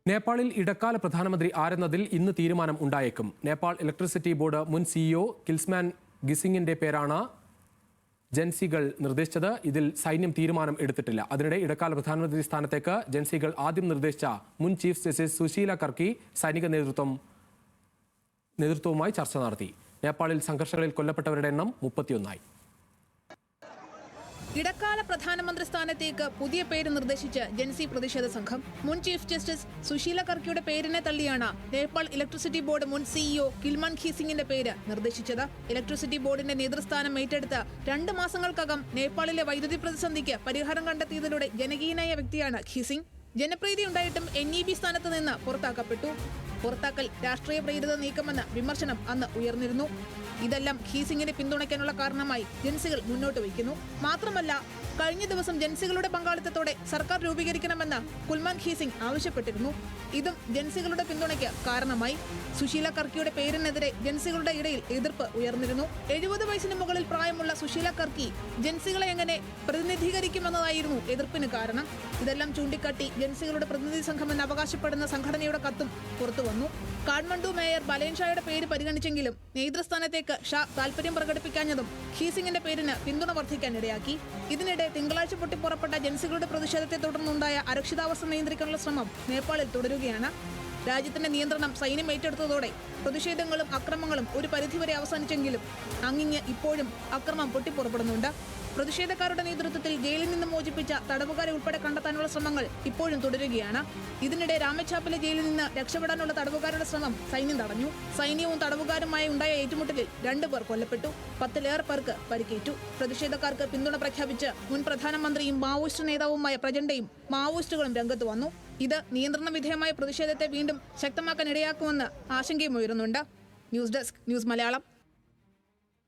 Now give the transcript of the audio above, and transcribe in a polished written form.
നേപ്പാളിൽ ഇടക്കാല പ്രധാനമന്ത്രി ആരെന്നതിൽ ഇന്ന് തീരുമാനം ഉണ്ടായേക്കും. നേപ്പാൾ ഇലക്ട്രിസിറ്റി ബോർഡ് മുൻ സിഇഒ കിൽസ്മാൻ ഗിസിങ്ങിന്റെ പേരാണ് ജൻസികൾ നിർദ്ദേശിച്ചത്. ഇതിൽ സൈന്യം തീരുമാനം എടുത്തിട്ടില്ല. അതിനിടെ ഇടക്കാല പ്രധാനമന്ത്രി സ്ഥാനത്തേക്ക് ജൻസികൾ ആദ്യം നിർദ്ദേശിച്ച മുൻ ചീഫ് ജസ്റ്റിസ് സുശീല കർക്കി സൈനിക നേതൃത്വവുമായി ചർച്ച നടത്തി. നേപ്പാളിൽ സംഘർഷങ്ങളിൽ കൊല്ലപ്പെട്ടവരുടെ എണ്ണം 31. ഇടക്കാല പ്രധാനമന്ത്രി സ്ഥാനത്തേക്ക് പുതിയ പേര് നിർദ്ദേശിച്ച് ജൻസി പ്രതിഷേധ സംഘം. മുൻ ചീഫ് ജസ്റ്റിസ് സുശീല കർക്കിയുടെ പേരിനെ തള്ളിയാണ് നേപ്പാൾ ഇലക്ട്രിസിറ്റി ബോർഡ് മുൻ സിഇഒ കിൽമാൻ ഖീസിങ്ങിന്റെ പേര് നിർദ്ദേശിച്ചത്. ഇലക്ട്രിസിറ്റി ബോർഡിന്റെ നേതൃസ്ഥാനം ഏറ്റെടുത്ത് 2 മാസങ്ങൾക്കകം നേപ്പാളിലെ വൈദ്യുതി പ്രതിസന്ധിക്ക് പരിഹാരം കണ്ടെത്തിയതിലൂടെ ജനകീയനായ വ്യക്തിയാണ് ഖീസിംഗ്. ജനപ്രീതി ഉണ്ടായിട്ടും NEB സ്ഥാനത്ത് നിന്ന് പുറത്താക്കപ്പെട്ടു. പുറത്താക്കൽ രാഷ്ട്രീയ പ്രേരിത നീക്കമെന്ന് വിമർശനം അന്ന് ഉയർന്നിരുന്നു. ഇതെല്ലാം ഖീസിങ്ങിനെ പിന്തുണയ്ക്കാനുള്ള കാരണമായി ജൻസികൾ മുന്നോട്ട് വയ്ക്കുന്നു. മാത്രമല്ല, കഴിഞ്ഞ ദിവസം ജൻസികളുടെ പങ്കാളിത്തത്തോടെ സർക്കാർ രൂപീകരിക്കണമെന്ന് കുൽമാൻ ഖീസിംഗ് ആവശ്യപ്പെട്ടിരുന്നു. ഇതും ജൻസികളുടെ പിന്തുണയ്ക്ക് കാരണമായി. സുശീല കർക്കിയുടെ പേരിനെതിരെ ജൻസികളുടെ ഇടയിൽ എതിർപ്പ് ഉയർന്നിരുന്നു. 70 വയസ്സിന് മുകളിൽ പ്രായമുള്ള സുശീല കർക്കി ജൻസികളെ എങ്ങനെ പ്രതിനിധീകരിക്കുമെന്നതായിരുന്നു എതിർപ്പിന് കാരണം. ഇതെല്ലാം ചൂണ്ടിക്കാട്ടി ജൻസികളുടെ പ്രതിനിധി സംഘമെന്ന് അവകാശപ്പെടുന്ന സംഘടനയുടെ കത്തും പുറത്തുവന്നു. കാഠ്മണ്ഡു മേയർ ബലേൻ ഷായുടെ പേര് പരിഗണിച്ചെങ്കിലും നേതൃസ്ഥാനത്തേക്ക് ഷാ താൽപര്യം പ്രകടിപ്പിക്കാഞ്ഞതും ഖീസിങ്ങിന്റെ പേരിന് പിന്തുണ വർദ്ധിക്കാനിടയാക്കി. ഇതിനിടെ തിങ്കളാഴ്ച പൊട്ടിപ്പുറപ്പെട്ട ജൻസികളുടെ പ്രതിഷേധത്തെ തുടർന്നുണ്ടായ അരക്ഷിതാവസ്ഥ നിയന്ത്രിക്കാനുള്ള ശ്രമം നേപ്പാളിൽ തുടരുകയാണ്. രാജ്യത്തിന്റെ നിയന്ത്രണം സൈന്യം ഏറ്റെടുത്തതോടെ പ്രതിഷേധങ്ങളും അക്രമങ്ങളും ഒരു പരിധിവരെ അവസാനിച്ചെങ്കിലും അങ്ങിങ്ങ് ഇപ്പോഴും അക്രമം പൊട്ടിപ്പുറപ്പെടുന്നുണ്ട്. പ്രതിഷേധക്കാരുടെ നേതൃത്വത്തിൽ ജയിലിൽ നിന്ന് മോചിപ്പിച്ച തടവുകാരെ ഉൾപ്പെടെ കണ്ടെത്താനുള്ള ശ്രമങ്ങൾ ഇപ്പോഴും തുടരുകയാണ്. ഇതിനിടെ രാമച്ചാപ്പിലെ ജയിലിൽ നിന്ന് രക്ഷപ്പെടാനുള്ള തടവുകാരുടെ ശ്രമം സൈന്യം തടഞ്ഞു. സൈന്യവും തടവുകാരുമായി ഉണ്ടായ ഏറ്റുമുട്ടലിൽ 2 പേർ കൊല്ലപ്പെട്ടു. 10ലേറെ പേർക്ക് പരിക്കേറ്റു. പ്രതിഷേധക്കാർക്ക് പിന്തുണ പ്രഖ്യാപിച്ച് മുൻ പ്രധാനമന്ത്രിയും മാവോയിസ്റ്റ് നേതാവുമായ പ്രചണ്ഡയും മാവോയിസ്റ്റുകളും രംഗത്ത് വന്നു. ഇത് നിയന്ത്രണ വിധേയമായ പ്രതിഷേധത്തെ വീണ്ടും ശക്തമാക്കാൻ ഇടയാക്കുമെന്ന് ആശങ്കയും ഉയരുന്നുണ്ട്. News desk, news Malayalam.